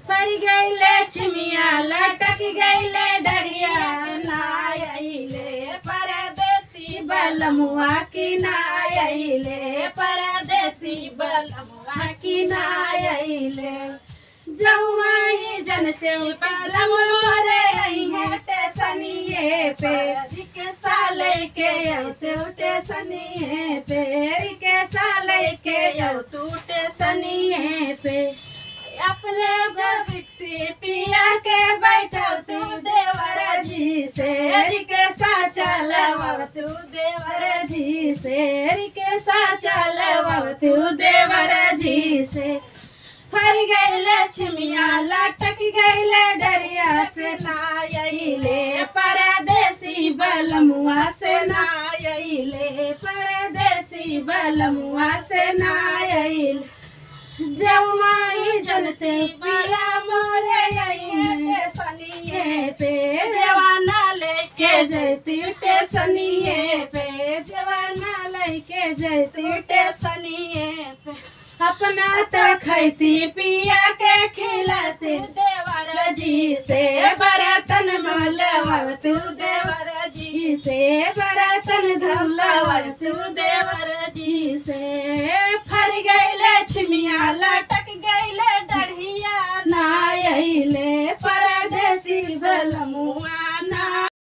पर गईले छिमिया लटक गईले डरिया ना आइले परदेसी बलमुआ की ना आइले परदेसी बलमुआ की ना आइले जमुआई जनते बलम मोरे है स्टेशनिए पे रिक्शा लेके औते स्टेशनिए पे रिक्शा लेके औते स्टेशनिए पे अपने बबिट्टी पिया के बैठो तू देवर जी से रिक्शा चलवा तू देवर जी से रिक्शा चलवा तू देवर जी से फर गईले छिमिया लटक गईले डरिया से ना आइले परदेसी बलमुआ से ना आइले परदेसी बलमुआ से ना आइले जमुआई जनते पिया मोरे स्टेशनिए पे जवाना लेके जैती स्टेशनिए पे जवाना लेके जैती स्टेशनिए पे अपना तो खैती पिया के खिलाते देवर जी से बर्तन मलवा तू देवर जी से बर्तन धुलवा तू देवर जी से